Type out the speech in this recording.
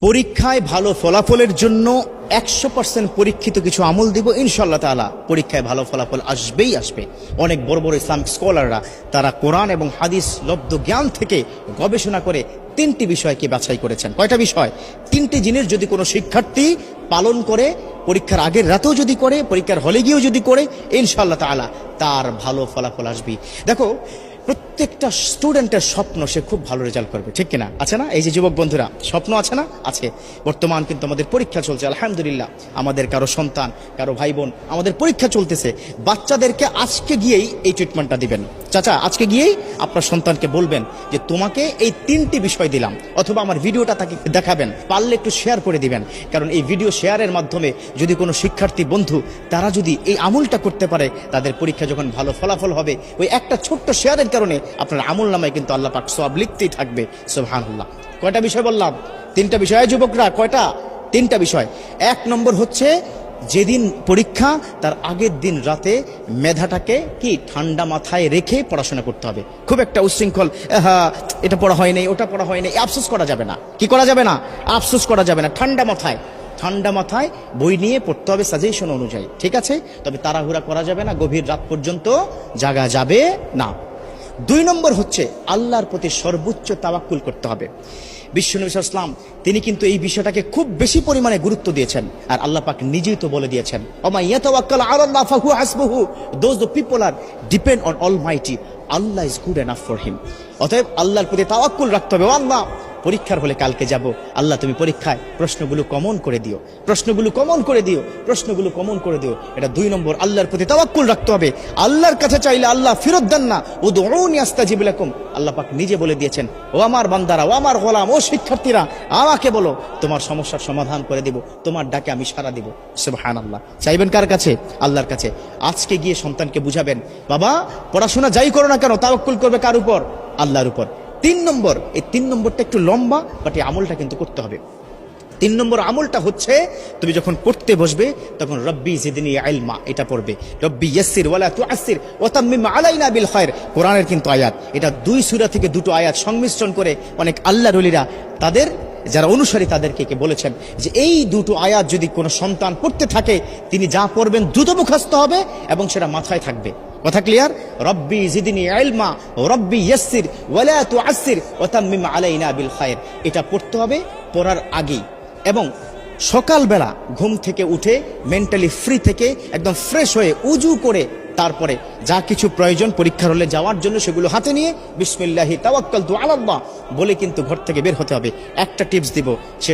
পরীক্ষায় ভালো ফলাফলের জন্য 100% পরীক্ষিত কিছু আমল দিব ইনশাআল্লাহ তাআলা। পরীক্ষায় ভালো ফলাফল আসবেই আসবে। অনেক বড় বড় ইসলামিক স্কলাররা তারা কোরআন এবং হাদিস লব্ধ জ্ঞান থেকে গবেষণা করে 3টি বিষয়কে বাছাই করেছেন। কয়টা বিষয়? 3টি জিনিস যদি কোনো শিক্ষার্থী পালন করে, পরীক্ষার আগের রাতেও যদি করে, পরীক্ষার হলে গিয়েও যদি করে, ইনশাআল্লাহ তাআলা তার ভালো ফলাফল আসবে। দেখো, প্রত্যেকটা স্টুডেন্টের স্বপ্ন সে খুব ভালো রেজাল্ট করবে, ঠিক কিনা? আছে না? এই যে যুবক বন্ধুরা, স্বপ্ন আছে না? আছে। বর্তমান কিন্তু আমাদের পরীক্ষা চলছে, আলহামদুলিল্লাহ। আমাদের কারো সন্তান, কারো ভাই বোন, আমাদের পরীক্ষা চলতেছে। বাচ্চাদেরকে আজকে গিয়েই এই ট্রিটমেন্টটা দিবেন। চাচা, আজকে গিয়েই আপনার সন্তানকে বলবেন যে তোমাকে এই 3টি বিষয় দিলাম, অথবা আমার ভিডিওটা তাকে দেখাবেন, পারলে একটু শেয়ার করে দিবেন। কারণ এই ভিডিও শেয়ারের মাধ্যমে যদি কোনো শিক্ষার্থী বন্ধু তারা যদি এই আমলটা করতে পারে, তাদের পরীক্ষা যখন ভালো ফলাফল হবে, ওই একটা ছোট্ট শেয়ারের কারণে আপনার আমল নামায় কিন্তু আল্লাহ পাক সওয়াব লিখতেই থাকবে। সুবহানাল্লাহ। কয়টা বিষয় বললাম? 3টা বিষয়। যুবকরা, কয়টা? 3টা বিষয়। 1 নম্বর হচ্ছে, যেদিন পরীক্ষা তার আগের দিন রাতে মেধাটাকে কি ঠান্ডা মাথায় রেখে পড়াশোনা করতে হবে। খুব একটা উচ্ছৃঙ্খল, এটা পড়া হয় নাই, ওটা পড়া হয় নাই, আফসোস করা যাবে না। কি করা যাবে না? আফসোস করা যাবে না। ঠান্ডা মাথায় বই নিয়ে পড়তে হবে সাজেশন অনুযায়ী, ঠিক আছে? তবে তাড়াহুড়া করা যাবে না, গভীর রাত পর্যন্ত জাগা যাবে না। 2 নম্বর হচ্ছে, আল্লাহর প্রতি সর্বোচ্চ তাওয়াক্কুল করতে হবে। বিশ্বনবী সাল্লাল্লাহু আলাইহি ওয়াসাল্লাম তিনি কিন্তু এই বিষয়টাকে খুব বেশি পরিমাণে গুরুত্ব দিয়েছেন। আর আল্লাহ পাক নিজেই তো বলে দিয়েছেন, ওমা ইয়াতাওয়াক্কাল আলাল্লাহ ফাহুয়া হাসবুহু, those the people are depend on almighty, Allah is good enough for him. অতএব আল্লাহর প্রতি তাওয়াক্কুল রাখতে হবে। আল্লাহ, পরীক্ষার হলে কালকে যাব, আল্লাহ তুমি পরীক্ষায় প্রশ্নগুলো কমন করে দিও, প্রশ্নগুলো কমন করে দিও। এটা 2 নম্বর, আল্লাহর প্রতি তাওয়াক্কুল রাখতে হবে। আল্লাহর কাছে চাইলে আল্লাহ ফেরত দেন না। উদউনি আস্তাজিব লাকুম, আল্লাহ পাক নিজে বলে দিয়েছেন, ও আমার বান্দারা, ও আমার গোলাম, ও শিক্ষার্থীরা, আমাকে বলো, তোমার সমস্যার সমাধান করে দিব, তোমার ডাকে আমি সাড়া দিব। সুবহানাল্লাহ। চাইবেন কার কাছে? আল্লাহর কাছে। আজকে গিয়ে সন্তানকে বুঝাবেন, বাবা পড়াশোনা যাই করো না কেন, তাওয়াক্কুল করবে কার উপর? আল্লাহর উপর। 3 নম্বর, এই 3 নম্বরটা একটু লম্বা, বাট এই আমলটা কিন্তু করতে হবে। 3 নম্বর আমলটা হচ্ছে, তুমি যখন পড়তে বসবে তখন রব্বি জিদনি ইলমা এটা পড়বে। রব্বি ইয়াসসির ওয়ালা তুআসসির ওয়া তাম্মিম আলাইনা বিল খায়র, কোরআনের কিন্তু আয়াত। এটা 2 সূরা থেকে 2টো আয়াত সংমিশ্রণ করে অনেক আল্লাহর ওলিরা তাদের যারা অনুসারী তাদেরকে বলেছেন যে এই 2টো আয়াত যদি কোনো সন্তান পড়তে থাকে, তিনি যা পড়বেন দ্রুত মুখস্থ হবে এবং সেটা মাথায় থাকবে। কথা ক্লিয়ার? রব্বি জিদনি ইলমা রব্বি ইয়াসসির ওয়ালা তুআসসির ওয়া তাম্মিম আলাইনা বিল খায়র, এটা পড়তে হবে পড়ার আগেই। এবং সকালবেলা ঘুম থেকে উঠে মেন্টালি ফ্রি থেকে একদম ফ্রেশ হয়ে উজু করে তারপরে যা কিছু প্রয়োজন পরীক্ষার হলে যাওয়ার জন্য সেগুলো হাতে নিয়ে বিসমিল্লাহি তাওয়াক্কালতু আলাল্লাহ বলে কিন্তু ঘর থেকে বের হতে হবে। একটা টিপস দিব, সেটা